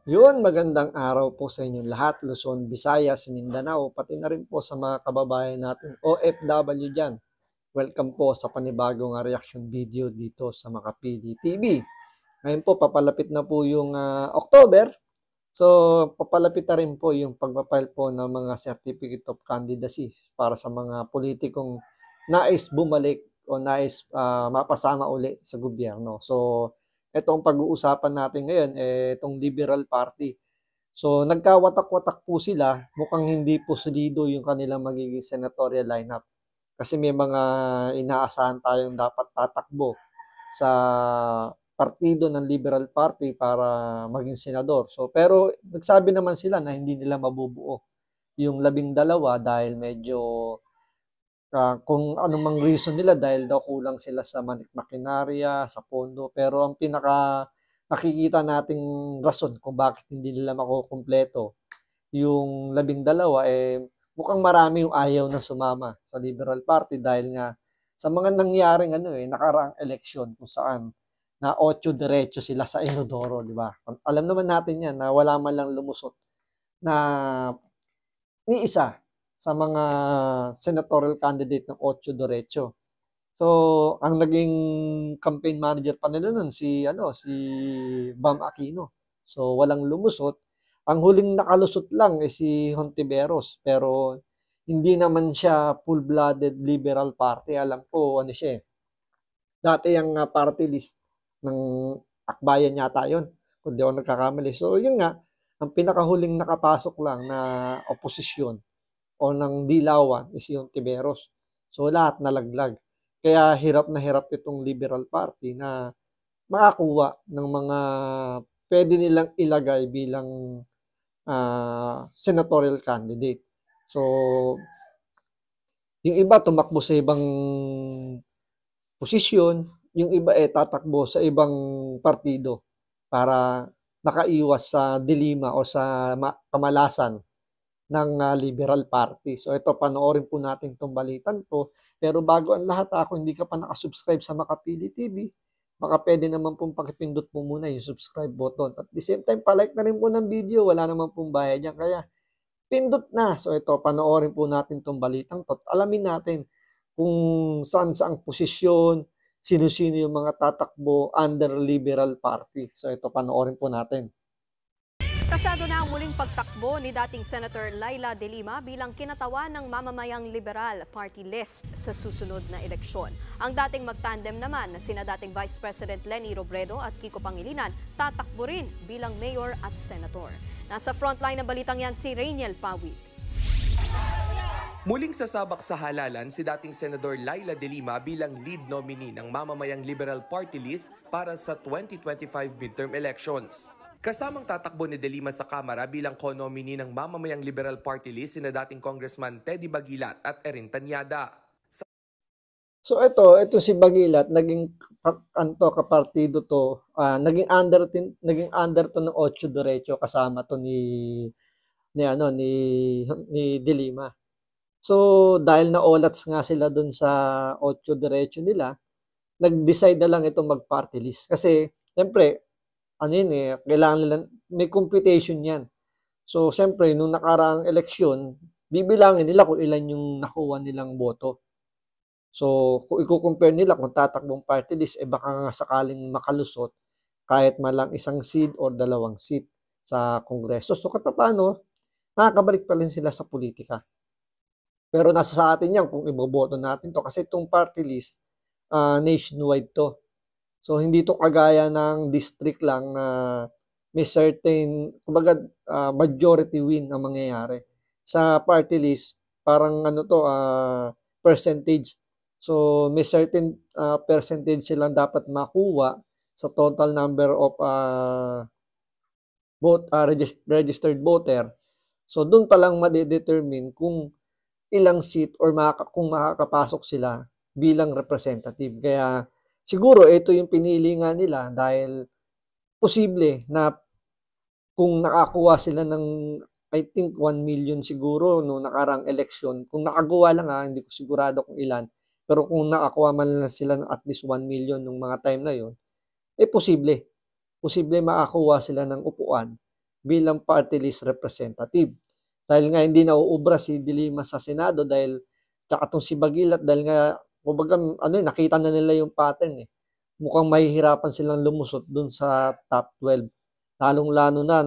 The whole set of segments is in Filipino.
Yun, magandang araw po sa inyo lahat, Luzon, Visayas, Mindanao, pati na rin po sa mga kababayan natin OFW dyan. Welcome po sa panibagong reaction video dito sa Makapili TV. Ngayon po, papalapit na po yung October. So, papalapit na rin po yung pagpapile po ng mga Certificate of Candidacy para sa mga politikong nais bumalik o nais mapasama uli sa gobyerno. So, itong pag-uusapan natin ngayon, itong Liberal Party. So, nagkawatak-watak po sila. Mukhang hindi po solido yung kanilang magiging senatorial lineup. Kasi may mga inaasahan tayong dapat tatakbo sa partido ng Liberal Party para maging senador. So, pero nagsabi naman sila na hindi nila mabubuo yung 12 dahil medyo kung anumang reason nila dahil daw kulang sila sa makinarya, sa pondo. Pero ang pinaka nakikita nating rason kung bakit hindi nila makukumpleto yung 12 mukhang marami yung ayaw na sumama sa Liberal Party dahil nga sa mga nangyaring nakaraang eleksyon kung saan na 8 diretso sila sa Inodoro, di ba? Alam naman natin yan na wala man lang lumusot na ni isa sa mga senatorial candidate ng 8 diretso. So, ang naging campaign manager pa nila nun si Bam Aquino. So, walang lumusot. Ang huling nakalusot lang si Hontiveros, pero hindi naman siya full-blooded Liberal Party. Alam ko ano siya. Dati ang party list ng Akbayan yata 'yon, kung di ako nagkakamali. So, yun nga, ang pinakahuling nakapasok lang na oposisyon o ng dilawan is yung Tiberos. So, lahat nalaglag. Kaya hirap na hirap itong Liberal Party na makakuha ng mga pwede nilang ilagay bilang senatorial candidate. So, yung iba tumakbo sa ibang posisyon, yung iba tatakbo sa ibang partido para makaiwas sa dilema o sa kamalasan ng Liberal Party. So ito, panoorin po natin itong balitan to. Pero bago ang lahat, kung hindi ka pa nakasubscribe sa Makapili TV, baka pwede naman pong pakipindot po muna yung subscribe button. At the same time, palike na rin po ng video. Wala naman pong bayad yan. Kaya pindot na. So ito, panoorin po natin itong balitang to. Alamin natin kung saan saang posisyon, sino-sino yung mga tatakbo under Liberal Party. So ito, panoorin po natin. Kasado na ang muling pagtakbo ni dating Senator Laila De Lima bilang kinatawan ng Mamamayang Liberal Party List sa susunod na eleksyon. Ang dating magtandem naman na sina dating Vice President Leni Robredo at Kiko Pangilinan tatakbo rin bilang mayor at senator. Nasa frontline ng balitang yan si Rainiel Pawid. Muling sasabak sa halalan si dating Senador Laila De Lima bilang lead nominee ng Mamamayang Liberal Party List para sa 2025 midterm elections. Kasamang tatakbo ni De Lima sa Kamara bilang co-nominee ng Mamamayang Liberal Party List sina dating Congressman Teddy Bagilat at Erin Tanyada. So ito si Bagilat, naging kapartido to, naging under to ng 8 diretso kasama to ni De Lima. So dahil naolats nga sila dun sa 8 diretso nila, nag-decide na lang itong mag-party list. Kasi siyempre, kailangan nila, may computation yan. So siyempre, nung nakaraang eleksyon, bibilangin nila kung ilan yung nakuha nilang boto. So, kung i-compare nila kung tatakbong party list, baka nga sakaling makalusot kahit malang isang seat or 2 seat sa Kongreso. So, paano, nakakabalik pa rin sila sa politika. Pero nasa sa atin yan kung iboboto natin to. Kasi itong party list, nationwide to. So, hindi to kagaya ng district lang na may certain, kumbaga, majority win ang mangyayari. Sa party list, parang percentage. So, may certain percentage silang dapat makuha sa total number of registered voter. So, doon pa lang ma-determine kung ilang seat or kung makakapasok sila bilang representative. Kaya, siguro ito yung pinili nga nila dahil posible na kung nakakuha sila ng I think 1 million siguro no nakarang election. Kung nakagawa lang hindi ko sigurado kung ilan. Pero kung nakakuha man lang sila ng at least 1 million nung mga time na yon, posible. Posible makakuha sila ng upuan bilang party list representative. Dahil nga hindi nauubra si De Lima sa Senado dahil tsaka itong si Bagilat dahil nga kumbaga nakita na nila yung pattern eh. Mukhang mahihirapan silang lumusot dun sa top 12. Lalong-lalo na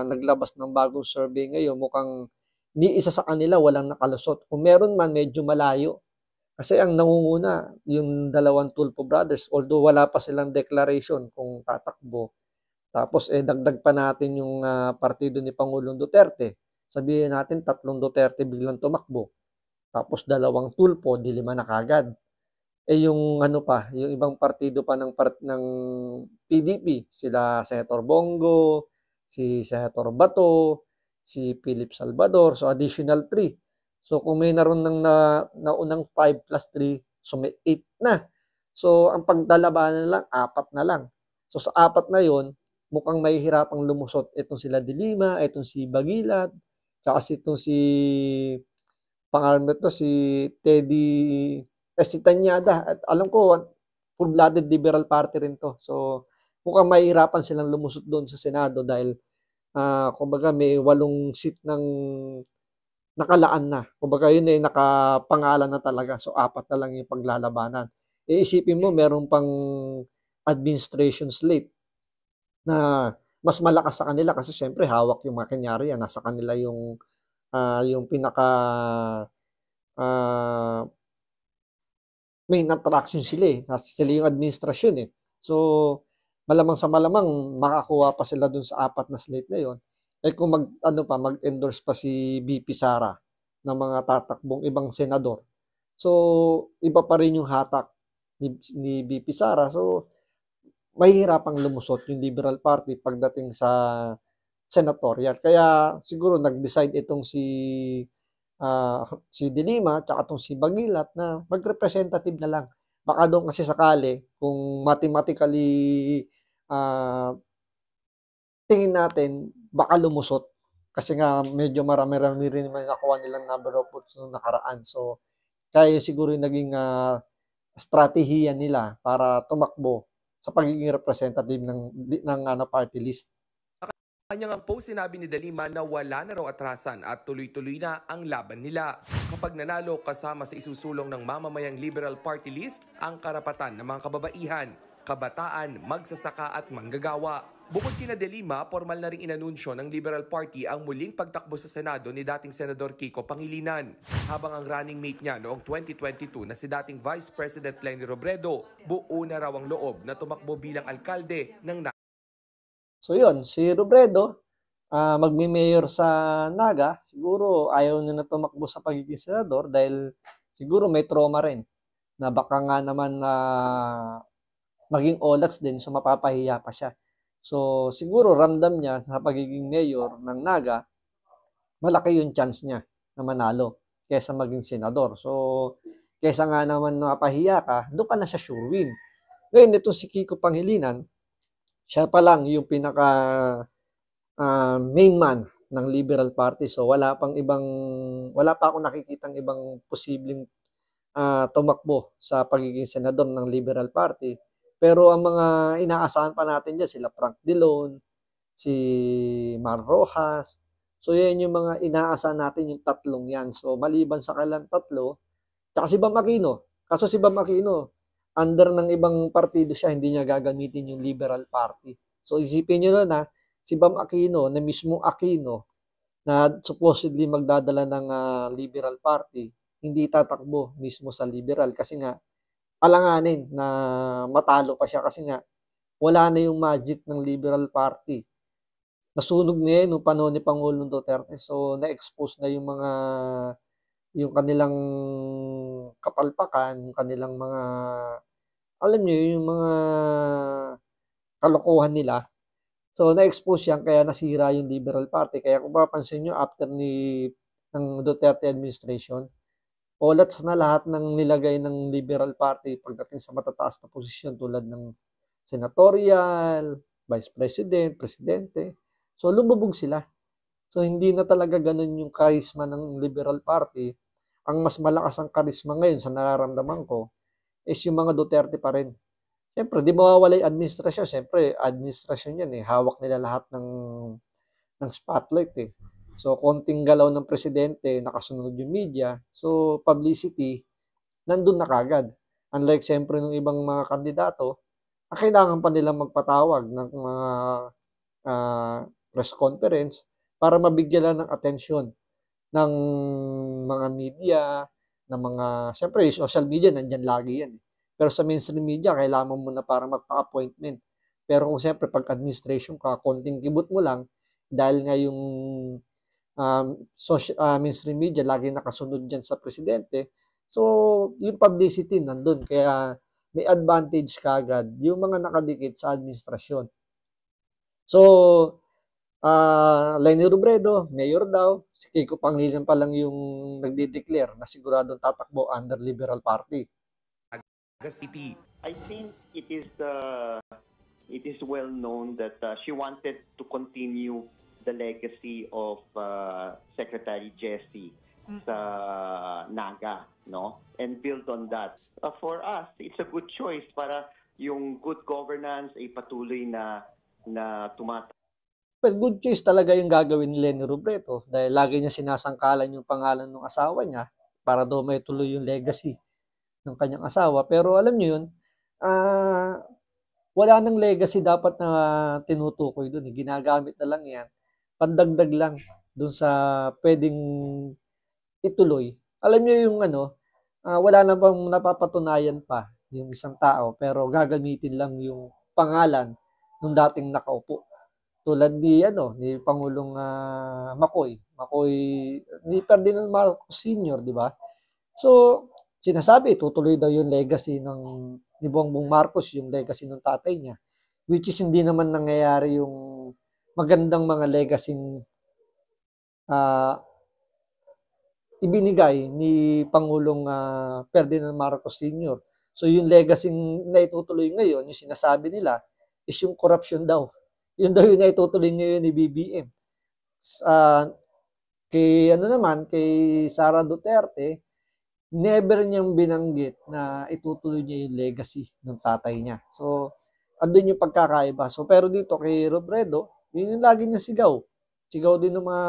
naglabas ng bagong survey ngayon, mukhang ni isa sa kanila walang nakalusot. Kung meron man, medyo malayo. Kasi ang nangunguna, yung dalawang Tulfo brothers, although wala pa silang declaration kung tatakbo. Tapos dagdag pa natin yung partido ni Pangulong Duterte. Sabihin natin 3 Duterte biglang tumakbo. Tapos 2 Tulfo, di 5 na kagad. Yung yung ibang partido pa ng PDP, sila Senator Bongo, si Senator Bato, si Philip Salvador, so additional 3. So kung may naroon ng naunang 5 plus 3, so may 8 na. So ang pagdalabanan lang, 4 na lang. So sa 4 na yon, mukhang mahihirapang lumusot itong sila De Lima, itong si Bagilat, tsaka itong si pangalan to si Teddy si Tanyada. At alam ko, full-blooded Liberal Party rin to. So, mukhang mahihirapan silang lumusot doon sa Senado dahil, kumbaga, may 8 seat ng nakalaan na. Kumbaga, yun nakapangalan na talaga. So, 4 na lang yung paglalabanan. Iisipin mo, meron pang administration slate na mas malakas sa kanila kasi syempre hawak yung makinyari yan. Nasa kanila yung pinaka main attraction sila eh. Sila yung administrasyon eh. So, malamang sa malamang makakuha pa sila dun sa 4 na slate na yon. Kung mag-endorse pa si BP Sara ng mga tatakbong ibang senador. So, iba pa rin yung hatak ni BP Sara. So, mahihirapang lumusot yung Liberal Party pagdating sa senatorial. Kaya siguro nag-decide itong si De Lima at itong si Bagilat na mag-representative na lang. Baka doon kasi sakali kung mathematically tingin natin baka lumusot kasi nga medyo marami-rami rin may nakuha nilang number of votes nung nakaraan. So kaya siguro yung naging strategiya nila para tumakbo sa pagiging representative ng party list. Kanyang post sinabi ni De Lima na wala na raw atrasan at tuloy-tuloy na ang laban nila. Kapag nanalo kasama sa isusulong ng mamamayang Liberal Party List ang karapatan ng mga kababaihan, kabataan, magsasaka at manggagawa. Bukod kina De Lima, formal na ring inanunsyo ng Liberal Party ang muling pagtakbo sa Senado ni dating Senador Kiko Pangilinan. Habang ang running mate niya noong 2022 na si dating Vice President Leni Robredo, buo na raw ang loob na tumakbo bilang alkalde ng So yun, si Robredo, magmi-mayor sa Naga, siguro ayaw niya na tumakbo sa pagiging senador dahil siguro may trauma rin na baka nga naman maging olats din so mapapahiya pa siya. So siguro ramdam niya sa pagiging mayor ng Naga, malaki yung chance niya na manalo kaysa maging senador. So kaysa nga naman mapahiya ka, doon ka na sa sure win. Ngayon itong si Kiko Pangilinan, siya pa lang yung pinaka main man ng Liberal Party. So wala pa akong nakikitang ibang posibleng tumakbo sa pagiging senador ng Liberal Party. Pero ang mga inaasahan pa natin dyan, sila Frank Dillon, si Mar Rojas. So yan yung mga inaasahan natin, yung tatlong yan. So maliban sa kailang tatlo, tsaka si Bam Aquino. Kaso si Bam Aquino, under ng ibang partido siya, hindi niya gagamitin yung Liberal Party. So isipin nyo na si Bam Aquino, na mismo Aquino, na supposedly magdadala ng Liberal Party, hindi tatakbo mismo sa Liberal kasi nga alanganin na matalo pa siya kasi nga wala na yung magic ng Liberal Party. Nasunog na yun noong panahon ni Pangulong Duterte. So na-expose na yung kanilang kapalpakan, yung kanilang mga alam niyo yung mga kalokohan nila. So na-expose yan kaya nasira yung Liberal Party. Kaya kung papansin nyo after ng Duterte administration, olats na lahat ng nilagay ng Liberal Party pagdating sa matataas na posisyon tulad ng senatorial, vice president, presidente. So lumubog sila. So hindi na talaga ganun yung charisma ng Liberal Party. Ang mas malakas ang charisma ngayon sa nararamdaman ko is yung mga Duterte pa rin. Siyempre, di mawawala yung administrasyon. Siyempre, administrasyon yan eh. Hawak nila lahat ng ng spotlight eh. So, konting galaw ng presidente, nakasunod yung media. So, publicity, nandun na kagad. Unlike siyempre ng ibang mga kandidato, kailangan pa nilang magpatawag ng mga press conference para mabigyan lang ng atensyon ng mga media, ng mga, siyempre, social media, nandyan lagi yan. Pero sa mainstream media, kailangan mo muna para magpa-appointment. Pero kung siyempre, pag administration ka, konting kibot mo lang, dahil nga yung mainstream media, lagi nakasunod dyan sa presidente, so, yung publicity nandun. Kaya, may advantage kagad yung mga nakadikit sa administrasyon. So, Leni Robredo, mayor daw, si Kiko Pangilinan pa lang yung nagde-declare na siguradong tatakbo under Liberal Party. City. I think it is well known that she wanted to continue the legacy of Secretary Jessie sa Naga, no? And build on that. For us, it's a good choice para yung good governance ay patuloy na tumatakbo. Well, good choice talaga yung gagawin ni Leni Robredo dahil lagi niya sinasangkalan yung pangalan ng asawa niya para daw may tuloy yung legacy ng kanyang asawa. Pero alam niyo yun, wala nang legacy dapat na tinutukoy doon. Ginagamit na lang yan. Pandagdag lang doon sa pwedeng ituloy. Alam niyo yung wala na bang napapatunayan pa yung isang tao pero gagamitin lang yung pangalan ng dating nakaupo. Tulad ni Pangulong Macoy, ni Ferdinand Marcos Sr., di ba? So, sinasabi, tutuloy daw yung legacy ni Bongbong Marcos, yung legacy ng tatay niya. Which is hindi naman nangyayari yung magandang mga legacy ibinigay ni Pangulong Ferdinand Marcos Sr. So, yung legacy na itutuloy ngayon, yung sinasabi nila, is yung corruption daw. Yun daw yung naitutuloy ngayon ni BBM. Kay Sara Duterte, never niyang binanggit na itutuloy niya yung legacy ng tatay niya. So, andun yung pagkakaiba. So, pero dito kay Robredo, yun yung lagi niya sigaw. Sigaw din ng mga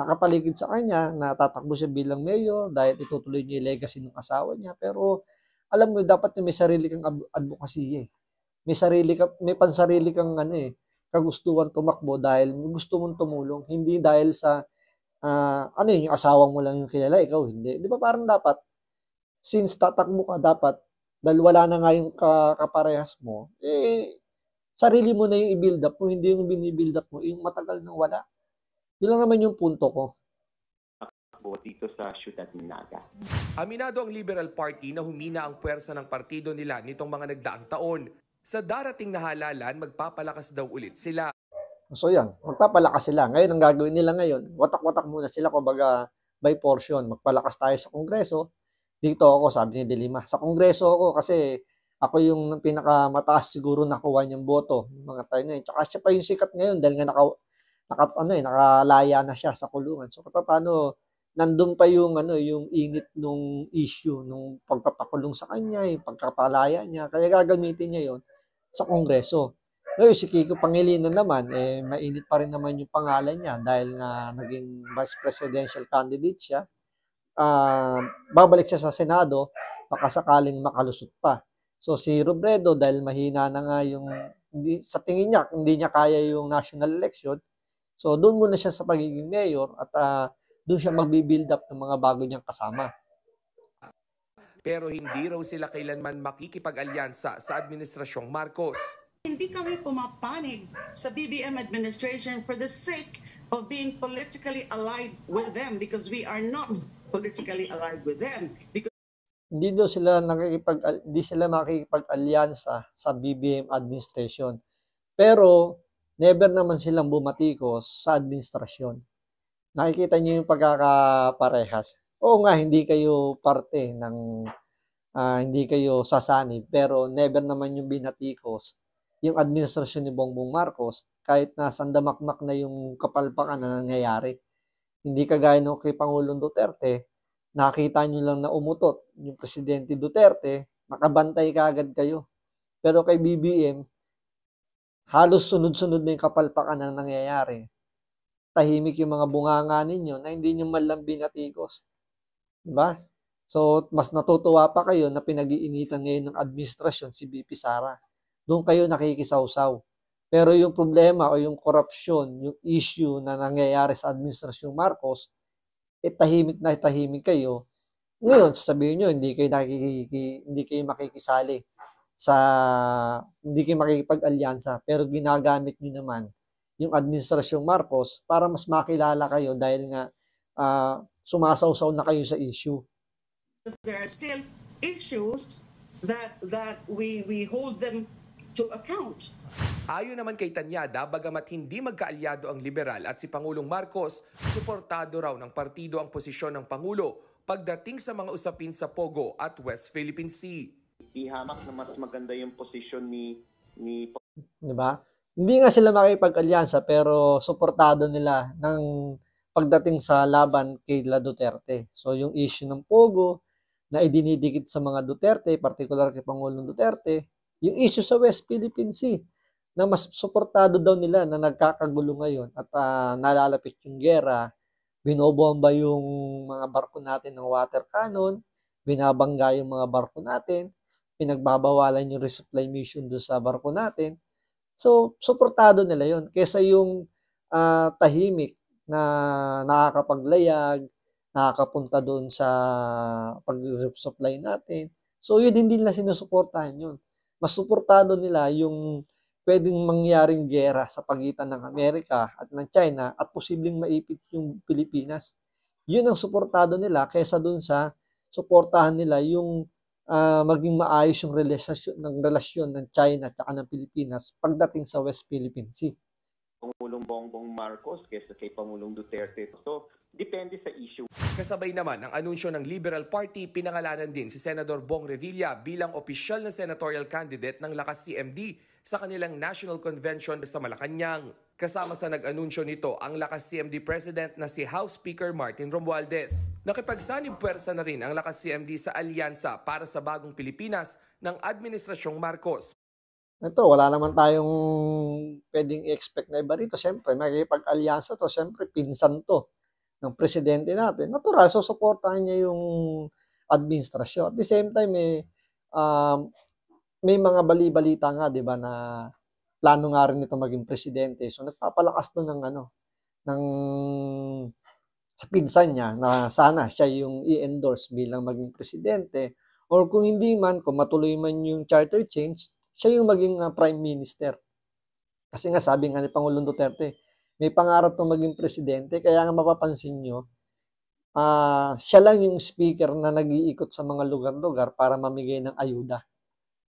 nakapaligid sa kanya na tatakbo siya bilang mayor dahil itutuloy niya yung legacy ng asawa niya. Pero, alam mo, dapat may sarili kang advocacy eh. May pansarili kang kagustuhan tumakbo dahil gusto mong tumulong, hindi dahil sa yung asawang mo lang yung kilala, ikaw hindi. Di ba parang dapat, since tatakbo ka, dapat, dahil wala na nga yung kaparehas mo, sarili mo na yung i-build up mo, hindi yung binibuild up mo, yung matagal nang wala. Yun lang naman yung punto ko. Dito sa siyudad ng Naga. Aminado ang Liberal Party na humina ang puwersa ng partido nila nitong mga nagdaang taon. Sa darating na halalan, magpapalakas daw ulit sila. So yan, magpapalakas sila. Ngayon, ang gagawin nila ngayon, watak-watak muna sila, kumbaga by portion. Magpalakas tayo sa Kongreso. Dito ako, sabi ni De Lima. Sa Kongreso ako kasi ako yung pinakamataas siguro nakuha niyang boto. Mga tayo na yun. Tsaka siya pa yung sikat ngayon dahil nga nakalaya na siya sa kulungan. So paano, nandun pa yung init nung issue, nung pagpapakulong sa kanya, yung pagkapalaya niya. Kaya gagamitin niya yon sa Kongreso. Ngayon, si Kiko Pangilinan naman, mainit pa rin naman yung pangalan niya dahil nga naging vice presidential candidate siya. Babalik siya sa Senado, baka sakaling makalusot pa. So si Robredo, dahil mahina na nga sa tingin niya, hindi niya kaya yung national election, so doon muna siya sa pagiging mayor at doon siya magbi-build up ng mga bago niyang kasama. Pero hindi raw sila kailanman makikipag-alyansa sa Administrasyong Marcos. Hindi kami pumapanig sa BBM administration for the sake of being politically allied with them because we are not politically allied with them. Hindi sila makikipag-alyansa sa BBM administration. Pero never naman silang bumatikos sa administrasyon. Nakikita niyo yung pagkakaparehas. Oo nga, hindi kayo parte ng, hindi kayo sasanib, pero never naman yung binatikos yung administrasyon ni Bongbong Marcos kahit na sandamakmak na yung kapalpakan na nangyayari. Hindi kagaya nung kay Pangulong Duterte, nakita nyo lang na umutot yung Presidente Duterte, nakabantay kaagad kayo. Pero kay BBM, halos sunod-sunod na yung kapalpakan na nangyayari. tahimik yung mga bunganga ninyo na hindi nyo man lang binatikos. Diba? So, mas natutuwa pa kayo na pinag-iinitan ngayon ng administrasyon si VP Sara. Doon kayo nakikisawsaw. Pero yung problema o yung korupsyon, yung issue na nangyayari sa administrasyong Marcos, tahimik kayo. Ngayon, sasabihin nyo, hindi kayo makikisali sa, hindi kayo makikipag-alyansa, pero ginagamit nyo naman yung administrasyong Marcos para mas makilala kayo dahil nga sumasawsaw na kayo sa issue. There are still issues that we hold them to account. Ayon naman kay Tanyada, bagamat hindi magkaalyado ang liberal at si Pangulong Marcos, suportado raw ng partido ang posisyon ng Pangulo pagdating sa mga usapin sa Pogo at West Philippine Sea. Ihamak na mas maganda yung posisyon ni Diba? Hindi nga sila makipag-alyansa pero suportado nila ng pagdating sa laban kay La Duterte. So yung issue ng Pogo na idinidikit sa mga Duterte, particular kay Pangulong Duterte, yung issue sa West Philippine Sea na mas suportado daw nila na nagkakagulo ngayon at nalalapit yung gera, binobomba yung mga barko natin ng water cannon, binabangga yung mga barko natin, pinagbabawalan yung resupply mission doon sa barko natin. So, suportado nila yon kesa yung tahimik na nakakapaglayag, nakakapunta doon sa pag-resupply natin. So, yun hindi nila sinusuportahan yun. Mas suportado nila yung pwedeng mangyaring gera sa pagitan ng Amerika at ng China at posibleng maipit yung Pilipinas. Yun ang suportado nila kesa doon sa suportahan nila yung maging maayos yung relasyon ng China at ng Pilipinas pagdating sa West Philippine Sea. Pangulong Bongbong Marcos kaysa kay Pangulong Duterte. So, depende sa issue. Kasabay naman ang anunsyo ng Liberal Party, pinangalanan din si Senador Bong Revilla bilang opisyal na senatorial candidate ng Lakas CMD sa kanilang National Convention sa Malacanang. Kasama sa nag-anunsyo nito ang Lakas CMD President na si House Speaker Martin Romualdez. Nakipagsanib puwersa na rin ang Lakas CMD sa alyansa para sa bagong Pilipinas ng Administrasyong Marcos. Ito, wala naman tayong pwedeng i-expect na iba rito. Siyempre, makikipag-alyansa to. Siyempre, pinsan to ng presidente natin. Natural, so supportahan niya yung administrasyon. At the same time, may mga bali-balita nga, di ba, na plano nga rin ito maging presidente. So, nagpapalakas to ng sa pinsan niya na sana siya yung i-endorse bilang maging presidente. Or kung hindi man, kung matuloy man yung charter change, siya yung maging prime minister. Kasi nga sabi nga ni Pangulong Duterte, may pangarap na maging presidente, kaya nga mapapansin nyo, siya lang yung speaker na nag-iikot sa mga lugar-lugar para mamigay ng ayuda.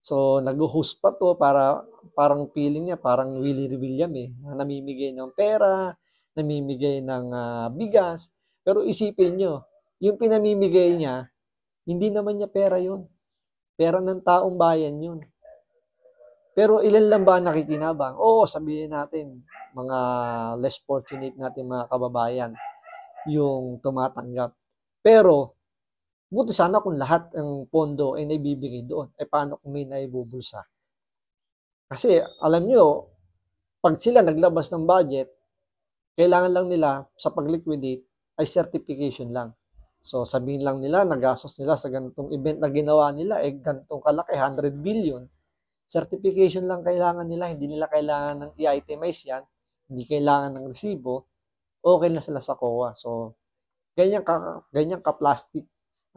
So, nag-host pa to para parang feeling niya, parang Willie William na namimigay ng pera, namimigay ng bigas. Pero isipin nyo, yung pinamimigay niya, hindi naman niya pera yun. Pera ng taong bayan yun. Pero ilan lang ba nakikinabang? Oo, sabihin natin, mga less fortunate natin mga kababayan yung tumatanggap. Pero, buti sana kung lahat ng pondo ay naibibigay doon. Paano kung may naibubulsa? Kasi, alam nyo, pag sila naglabas ng budget, kailangan lang nila sa pag-liquidate ay certification lang. So, sabihin lang nila, nagastos nila sa ganitong event na ginawa nila, ganitong kalaki, 100 billion. Certification lang kailangan nila, hindi nila kailangan ng i-itemize yan, hindi kailangan ng resibo, okay na sila sa COA. So, ganyan ka-plastic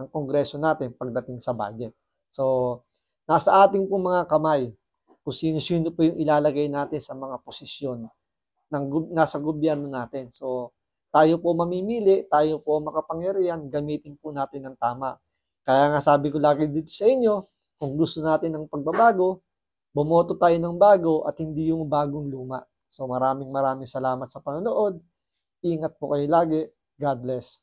ang Kongreso natin pagdating sa budget. So, nasa ating pong mga kamay kung sino-sino po yung ilalagay natin sa mga posisyon nasa gobyerno natin. So, tayo po mamimili, tayo po makapangyarihan, gamitin po natin ng tama. Kaya nga sabi ko lagi dito sa inyo, kung gusto natin ng pagbabago, bumoto tayo ng bago at hindi yung bagong luma. So maraming salamat sa panonood. Ingat po kayo lagi. God bless.